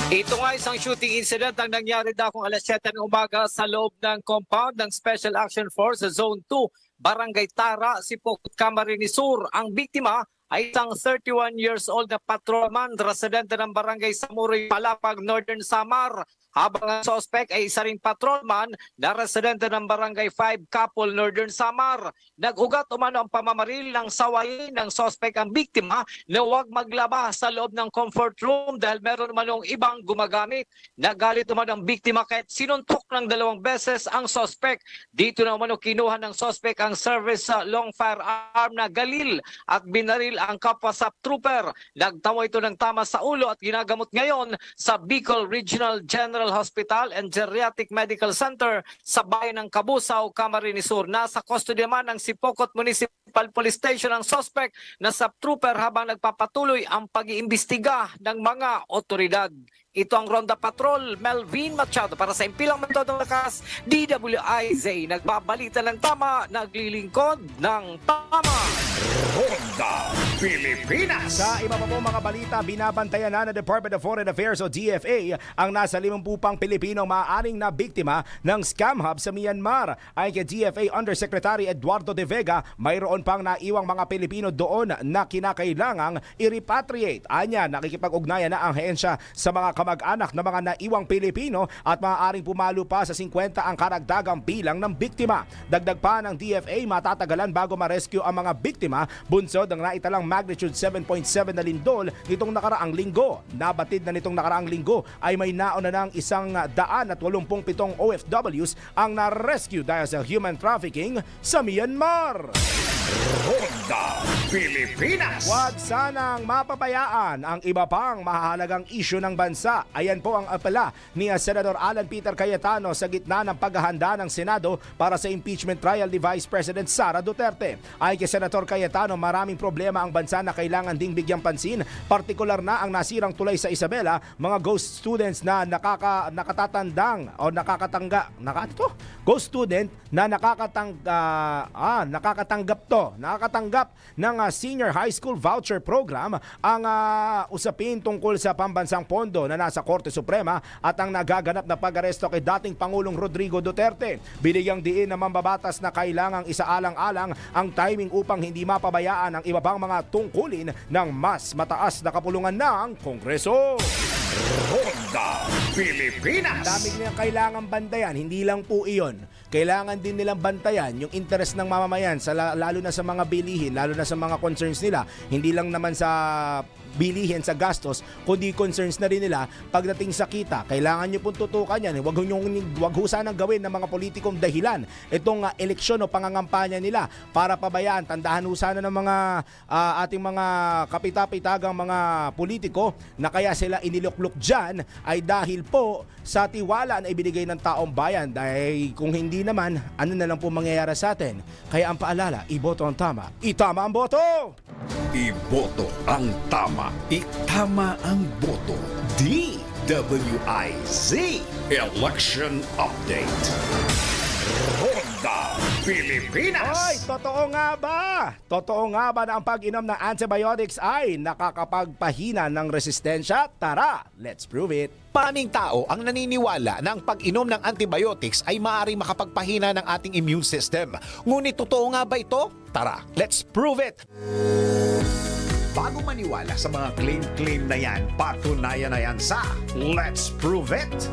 Ito nga isang shooting incident ang nangyari daw kung alas 7 ng umaga sa loob ng compound ng Special Action Force sa Zone 2, Barangay Tara, Sipokot, Camarines Sur. Ang biktima ay isang 31 years old na patrolman, residente ng Barangay Samuray, Palapag, Northern Samar. Habang ang suspect ay isa ring patrolman na residente ng Barangay 5, Kapol, Northern Samar. Nag-ugat umano ang pamamaril ng sawayin ng suspect ang biktima na huwag maglaba sa loob ng comfort room dahil meron umanong ibang gumagamit. Nagalit umano ang biktima kahit sinuntok ng 2 beses ang suspect. Dito na umano kinuha ng suspect ang service sa long firearm na galil at binaril ang kapwa sa trooper. Nagtawa ito ng tama sa ulo at ginagamot ngayon sa Bicol Regional General Hospital and Geriatric Medical Center sa bayan ng Cabusao, Camarines Sur. Nasa custody naman ng Sipokot Municipal Police Station ang suspect na sub-trooper habang nagpapatuloy ang pag-iimbestiga ng mga otoridad. Ito ang Ronda Patrol, Melvin Machado para sa Himpilang May Todong Lakas, DWIZ. Nagbabalita ng tama, naglilingkod ng tama. Ronda Pilipinas. Sa iba pa po mga balita, binabantayan na ng Department of Foreign Affairs o DFA ang nasa 50 pang Pilipinong maaaring na biktima ng scam hub sa Myanmar. Ayon kay DFA Undersecretary Eduardo De Vega, mayroon pang naiwang mga Pilipino doon na kinakailangang i-repatriate. Anya, nakikipag-ugnayan na ang ahensya sa mga kamag-anak ng mga naiwang Pilipino at maaaring pumalo pa sa 50 ang karagdagang bilang ng biktima. Dagdag pa ng DFA, matatagalan bago ma-rescue ang mga biktima, bunsod ang naitalang magnitude 7.7 na lindol nitong nakaraang linggo. Nabatid na nitong nakaraang linggo ay may nauna ng 187 OFWs ang na-rescue dahil sa human trafficking sa Myanmar. Ronda Pilipinas. Huwag sanang mapabayaan ang iba pang mahalagang isyu ng bansa. Ayan po ang apela ni Senator Alan Peter Cayetano sa gitna ng paghahanda ng Senado para sa impeachment trial ni Vice President Sara Duterte. Ayon kay Senator Cayetano, maraming problema ang bansa na kailangan ding bigyang pansin, partikular na ang nasirang tulay sa Isabela, mga ghost students na ghost student na nakakatanggap Ito, nakakatanggap ng Senior High School Voucher Program ang usapin tungkol sa pambansang pondo na nasa Korte Suprema at ang nagaganap na pag-aresto kay dating Pangulong Rodrigo Duterte. Binigyang diin ng mambabatas na kailangang isaalang-alang ang timing upang hindi mapabayaan ang iba pang mga tungkulin ng mas mataas na kapulungan ng Kongreso. Ronda Pilipinas. Dami nilang kailangan bantayan, hindi lang po iyon. Kailangan din nilang bantayan yung interest ng mamamayan, lalo na sa mga bilihin, lalo na sa mga concerns nila. Hindi lang naman sa bilihin, sa gastos, kundi concerns na rin nila pagdating sa kita. Kailangan nyo pong tutukan yan. Huwag ho sanang gawin ng mga politikong dahilan itong eleksyon o pangangampanya nila para pabayaan. Tandahan ho sana ng mga ating mga kapitapitagang mga politiko na kaya sila inilukluk dyan ay dahil po sa tiwala na ibinigay ng taong bayan. Dahil kung hindi naman, ano na lang po mangyayari sa atin? Kaya ang paalala, iboto ang tama. Itama ang boto! Iboto ang tama. Itama ang boto. DWIZ Election Update. Ronda Pilipinas. Ay, totoo nga ba? Totoo nga ba na ang pag-inom ng antibiotics ay nakakapagpahina ng resistensya? Tara, let's prove it. Maraming tao ang naniniwala na ang pag-inom ng antibiotics ay maaaring makapagpahina ng ating immune system. Ngunit totoo nga ba ito? Tara, let's prove it! Bago maniwala sa mga claim-claim na yan, patunayan na yan sa Let's Prove It!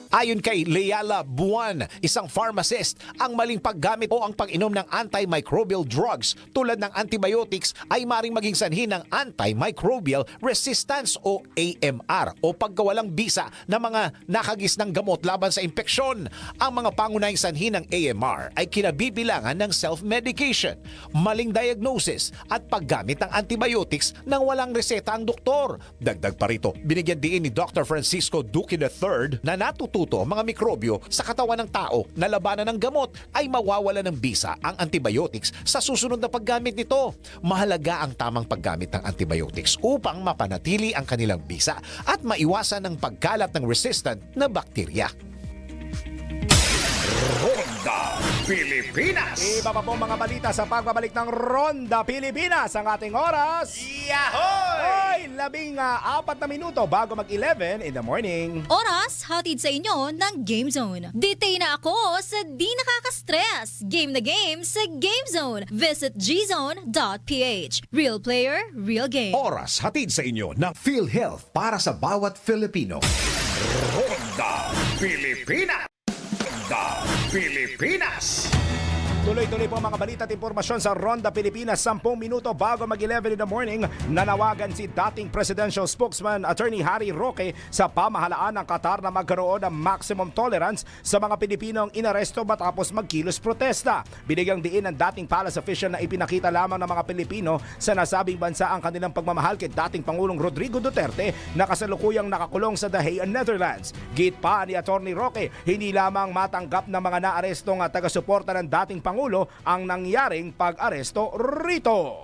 Ayon kay Leala Buwan, isang pharmacist, ang maling paggamit o ang pag-inom ng antimicrobial drugs tulad ng antibiotics ay maring maging sanhi ng antimicrobial resistance o AMR o pagkawalang bisa ng mga nakagis ng gamot laban sa impeksyon. Ang mga pangunahing sanhi ng AMR ay kinabibilangan ng self-medication, maling diagnosis at paggamit ng antibiotics nang walang reseta ang doktor. Dagdag pa rito, binigyan din ni Dr. Francisco Duque III na natututo mga mikrobyo sa katawan ng tao na labanan ng gamot ay mawawala ng bisa ang antibiotics sa susunod na paggamit nito. Mahalaga ang tamang paggamit ng antibiotics upang mapanatili ang kanilang bisa at maiwasan ang pagkalat ng resistant na bakterya. Ronda Pilipinas. Iba pa po mga balita sa pagbabalik ng Ronda Pilipinas. Ang ating oras, Yahoy! 14 na minuto bago mag-11 in the morning. Oras, hatid sa inyo ng Game Zone. Detain na ako sa di nakaka-stress. Game na game sa Game Zone. Visit gzone.ph. Real player, real game. Oras hatid sa inyo ng PhilHealth para sa bawat Filipino. Ronda Pilipinas. Ronda Pilipinas. Tuloy-tuloy po mga balita at impormasyon sa Ronda Pilipinas. 10 minuto bago mag-11 in the morning, nanawagan si dating presidential spokesman Attorney Harry Roque sa pamahalaan ng Qatar na magkaroon ng maximum tolerance sa mga Pilipinong inaresto matapos magkilos protesta. Binigyang diin ng dating palace official na ipinakita lamang ng mga Pilipino sa nasabing bansa ang kanilang pagmamahal kay dating Pangulong Rodrigo Duterte na kasalukuyang nakakulong sa The Hague, Netherlands. Git pa ni Attorney Roque, hindi lamang matanggap ng mga naarestong taga-suporta ng dating Pangulo ang nangyaring pag-aresto rito.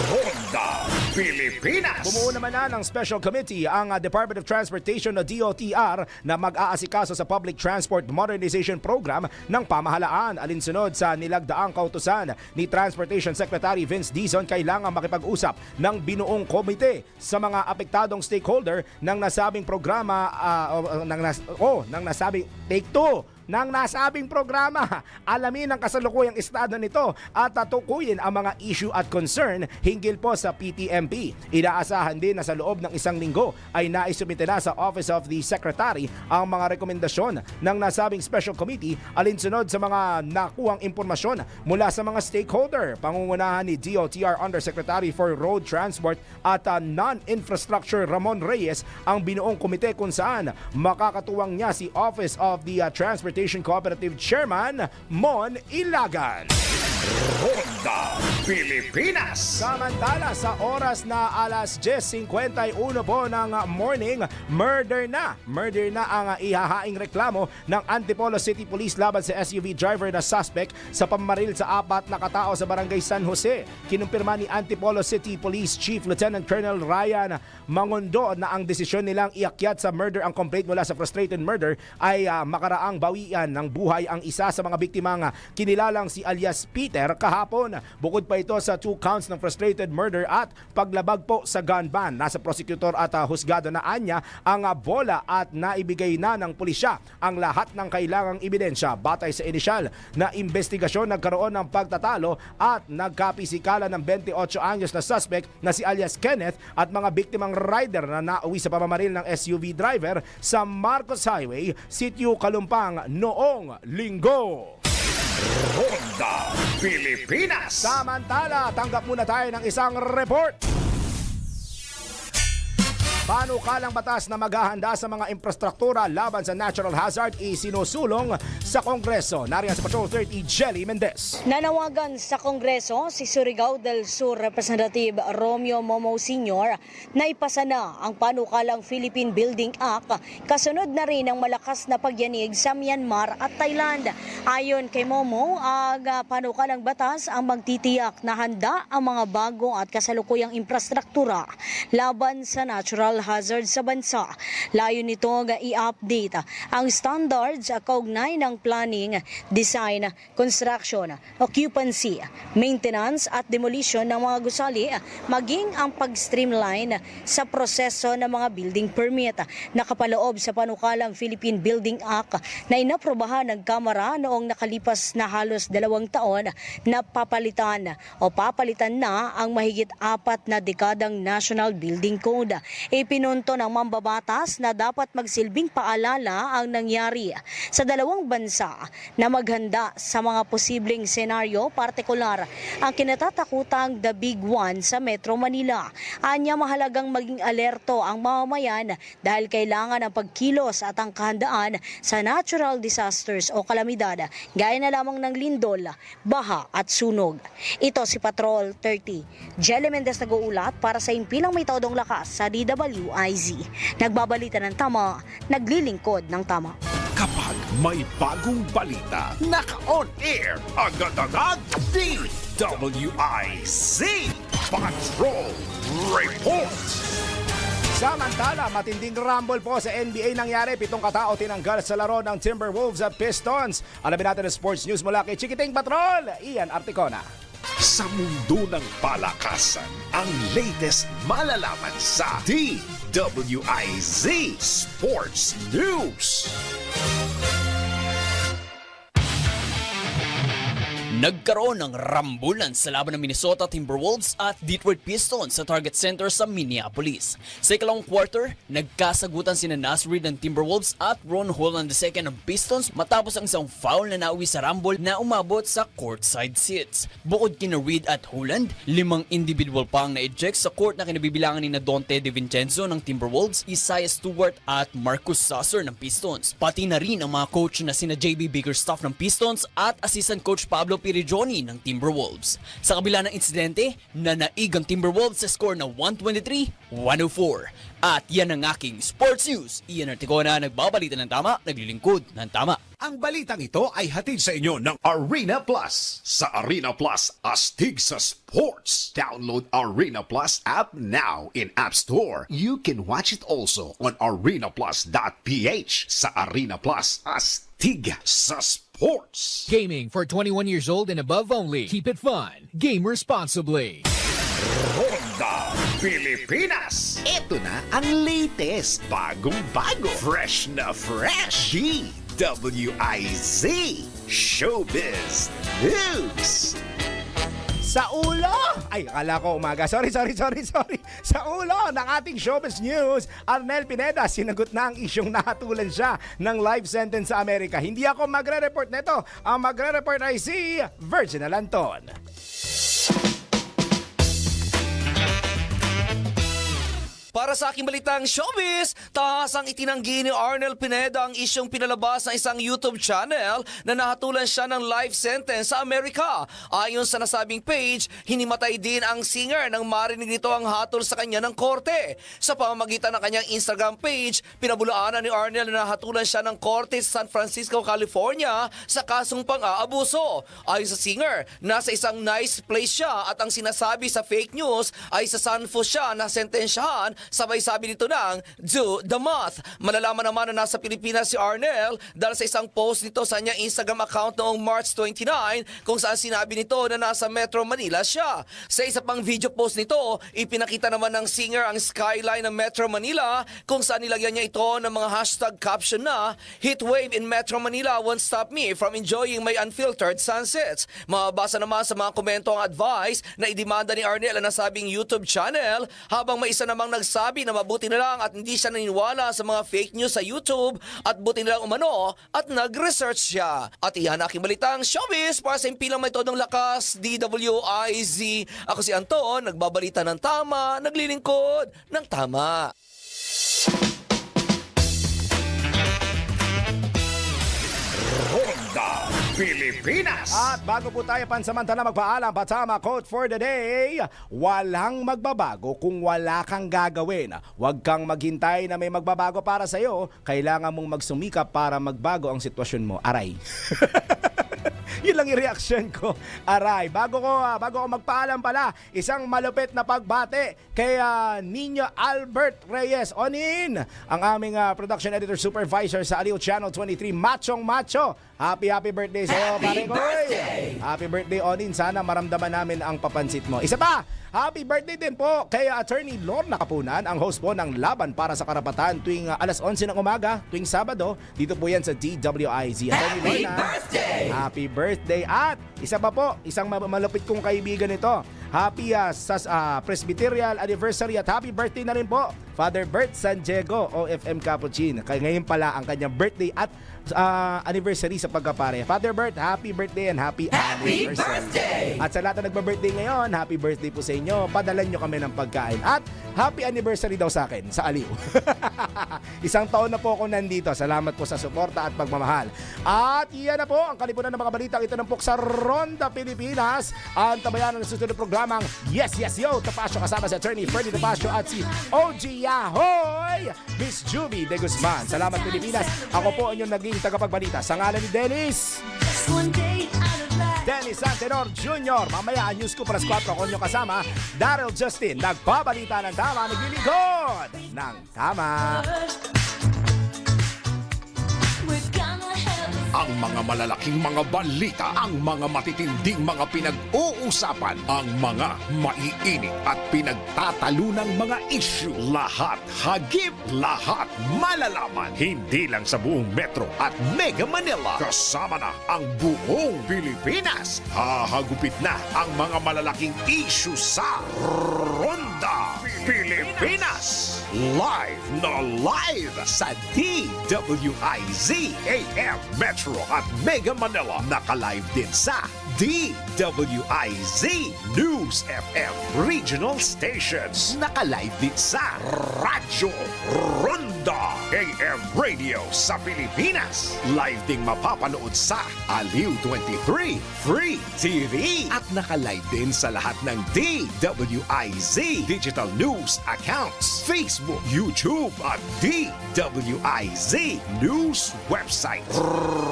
Ronda Pilipinas. Bumuo naman na ng special committee ang Department of Transportation o DOTR na mag-aasikaso sa Public Transport Modernization Program ng pamahalaan. Alinsunod sa nilagdaang kautusan ni Transportation Secretary Vince Dizon, kailangan makipag-usap ng binuong komite sa mga apektadong stakeholder ng nasabing programa ng nasabing Take 2 ng nasabing programa. Alamin ang kasalukuyang estado nito at tukuyin ang mga issue at concern hinggil po sa PTMP. Inaasahan din na sa loob ng 1 linggo ay naisumite na sa Office of the Secretary ang mga rekomendasyon ng nasabing special committee alinsunod sa mga nakuhang impormasyon mula sa mga stakeholder. Pangungunahan ni DOTR Undersecretary for Road Transport at Non-Infrastructure Ramon Reyes ang binuong komite kung saan makakatuwang niya si Office of the Transportation Cooperative Chairman Mon Ilagan. Ronda Pilipinas. Samantala, sa oras na alas 10:51 po ng morning, murder na ang ihahaing reklamo ng Antipolo City Police laban sa SUV driver na suspect sa pamamaril sa 4 na katao sa Barangay San Jose. Kinumpirma ni Antipolo City Police Chief Lieutenant Colonel Ryan Mangondo na ang desisyon nilang iakyat sa murder ang complaint mula sa frustrated murder ay makaraang bawian ng buhay ang isa sa mga biktimang kinilalang si alias Peter kahapon. Bukod pa ito sa 2 counts ng frustrated murder at paglabag po sa gun ban. Nasa prosecutor at husgado na anya ang bola at naibigay na ng pulisya ang lahat ng kailangang ebidensya. Batay sa inisyal na investigasyon, nagkaroon ng pagtatalo at nagkapisikalan ng 28 anyos na suspect na si alias Kenneth at mga biktimang rider na nauwi sa pamamaril ng SUV driver sa Marcos Highway, Sitio Kalumpang noong Linggo. Ronda Pilipinas. Samantala, tanggap muna tayo ng isang report. Panukalang batas na maghahanda sa mga infrastruktura laban sa natural hazard isinusulong sa Kongreso. Nariyan sa Patrol 30, Jelly Mendez. Nanawagan sa Kongreso si Surigao del Sur Representative Romeo Momo Sr. na ipasa na ang panukalang Philippine Building Act, kasunod na rin ang malakas na pagyanig sa Myanmar at Thailand. Ayon kay Momo, ang panukalang batas ang magtitiyak na handa ang mga bagong at kasalukuyang infrastruktura laban sa natural hazard sa bansa. Layo nito i-update ang standards kaugnay ng planning, design, construction, occupancy, maintenance at demolition ng mga gusali, maging ang pag-streamline sa proseso ng mga building permit. Nakapaloob sa panukalang Philippine Building Act na inaprobahan ng Kamara noong nakalipas na halos 2 taon na papalitan na ang mahigit 4 na dekadang National Building Code. Ipinunto ng mambabatas na dapat magsilbing paalala ang nangyari sa dalawang bansa na maghanda sa mga posibleng senaryo, partikular ang kinatatakutang The Big One sa Metro Manila. Anya, mahalagang maging alerto ang mamamayan dahil kailangan ang pagkilos at ang kahandaan sa natural disasters o kalamidad gaya na lamang ng lindol, baha at sunog. Ito si Patrol 30. Jelly Mendez nag-uulat para sa impilang may taodong lakas sa DWIZ. Nagbabalita ng tama, naglilingkod ng tama. Kapag may bagong balita, naka-on air agad-agad DWIZ Patrol Report. Samantala, matinding rumble po sa NBA nangyari. 7 katao tinanggal sa laro ng Timberwolves at Pistons. Alamin natin ang sports news mula kay Chikiting Patrol, Ian Articona. Sa mundo ng palakasan, ang latest malalaman sa DWIZ Sports News. Nagkaroon ng rambulan sa laban ng Minnesota Timberwolves at Detroit Pistons sa Target Center sa Minneapolis. Sa ikalawang quarter, nagkasagutan sina Naz Reid ng Timberwolves at Ron Holland II ng Pistons matapos ang isang foul na nauwi sa rumble na umabot sa courtside seats. Bukod kina Reid at Holland, 5 individual pa ang na-eject sa court na kinabibilangan ni Dante DiVincenzo ng Timberwolves, Isaiah Stewart at Marcus Sasser ng Pistons. Pati na rin ang mga coach na sina JB Bickerstaff ng Pistons at assistant coach Pablo Pirigioni ng Timberwolves. Sa kabila ng insidente, nanaig ang Timberwolves sa score na 123-104. At yan ang aking sports news. Ian Articona, nagbabalita ng tama, naglilingkod ng tama. Ang balitang ito ay hatid sa inyo ng Arena Plus. Sa Arena Plus, astig sa sports. Download Arena Plus app now in App Store. You can watch it also on arenaplus.ph. Sa Arena Plus, astig sa sports. Gaming for 21 years old and above only. Keep it fun. Game responsibly. Ronda Pilipinas. Ito na ang latest, bagong-bago, fresh na fresh. DWIZ Showbiz News. Sa ulo! Ay, akala ko umaga. Sorry. Sa ulo ng ating showbiz news, Arnel Pineda, sinagot na ang isyong nahatulan siya ng life sentence sa Amerika. Hindi ako magre-report nito. Ang magre-report ay si Virginal Anton. Para para sa aking balitang showbiz. Tahasang itinanggi ni Arnel Pineda ang isyong pinalabas ng isang YouTube channel na nahatulan siya ng life sentence sa Amerika. Ayon sa nasabing page, hinimatay din ang singer nang marinig nito ang hatol sa kanya ng korte. Sa pamamagitan ng kanyang Instagram page, pinabulaanan ni Arnel na nahatulan siya ng korte sa San Francisco, California sa kasong pang-aabuso. Ayon sa singer, nasa isang nice place siya at ang sinasabi sa fake news ay sa Sanfo siya na sentensyahan, sabay sabi nito ng do the math. Malalaman naman na nasa Pilipinas si Arnel dahil sa isang post nito sa kanyang Instagram account noong March 29 kung saan sinabi nito na nasa Metro Manila siya. Sa isa pang video post nito, ipinakita naman ng singer ang skyline ng Metro Manila kung saan nilagyan niya ito ng mga hashtag caption na "Heatwave in Metro Manila won't stop me from enjoying my unfiltered sunsets." Mababasa naman sa mga komento ang advice na idemanda ni Arnel ang nasabing YouTube channel, habang may isa namang nagsabi na mabuti na lang at hindi siya naniniwala sa mga fake news sa YouTube at buti na lang umano at nag-research siya. At iyan aking balitang showbiz para sa impilang may todong lakas, DWIZ. Ako si Anton, nagbabalita ng tama, naglilingkod ng tama. Ronda Pilipinas. At bago po tayo pansamantala magpaalam, Patama quote for the day: walang magbabago kung wala kang gagawin. Huwag kang maghintay na may magbabago para sa'yo. Kailangan mong magsumikap para magbago ang sitwasyon mo. Aray. Yun lang yung reaction ko. Aray, bago ko magpaalam pala, isang malupit na pagbate kay Nino Albert Reyes Onin, ang aming production editor supervisor sa Aliw Channel 23, Machong Macho. Happy birthday sa'yo, pare ko. Happy birthday, Onin. Sana maramdaman namin ang papansit mo. Isa pa, happy birthday din po kay Attorney Lorna Kapunan, ang host po ng Laban para sa Karapatan tuwing alas 11 ng umaga, tuwing Sabado. Dito po yan sa DWIZ. Attorney Lorna, happy birthday. At isa pa po, isang malupit kong kaibigan nito. Happy Presbyterial anniversary at happy birthday na rin po, Father Bert San Diego, OFM Capuchin. Kaya ngayon pala ang kanyang birthday at anniversary sa pagkapare. Father Bert, happy birthday and happy anniversary. Birthday! At sa lahat na nagba-birthday ngayon, happy birthday po sa inyo. Padalan nyo kami ng pagkain. At happy anniversary daw sa akin, sa Aliw. Isang taon na po ako nandito. Salamat po sa suporta at pagmamahal. At iyan na po ang kalipunan ng mga balitang ito ng sa Ronda Pilipinas. Ang tabayan ng susunod programang Yes Yo, Tapasyo kasama si Attorney Freddy Tapasyo at si OG Yahoy, Miss Juvie de Guzman. Salamat Pilipinas. Ako po ang inyong naging tagapagbalita sa ngalan ni Dennis Antenor Jr. Mamaya ang News ko para 4 ko nyo kasama Daryl Justin, nagbabalita ng tama, naglilingkod ng tama. Ang mga malalaking mga balita, ang mga matitinding mga pinag-uusapan, ang mga maiinit at pinagtatalunang mga issue. Lahat hagip, lahat malalaman. Hindi lang sa buong Metro at Mega Manila. Kasama na ang buong Pilipinas. Hahagupit na ang mga malalaking issue sa Ronda Pilipinas. Live na live sa DWIZ AM Metro at Mega Manila. Naka-live din sa DWIZ News FM Regional Stations. Naka-live din sa Radyo Ronda AM Radio sa Pilipinas. Live ding mapapanood sa Aliw 23 Free TV. At naka-live din sa lahat ng DWIZ Digital News accounts, Facebook, YouTube at DWIZ News website.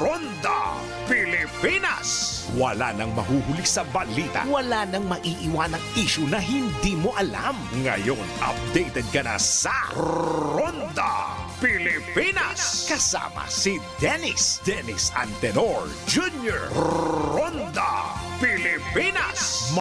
Ronda Pilipinas. Wala nang mahuhuli sa balita. Wala nang maiiwanang issue na hindi mo alam. Ngayon, updated ka na sa Ronda Pilipinas. Kasama si Dennis Antenor Jr. Ronda Pilipinas.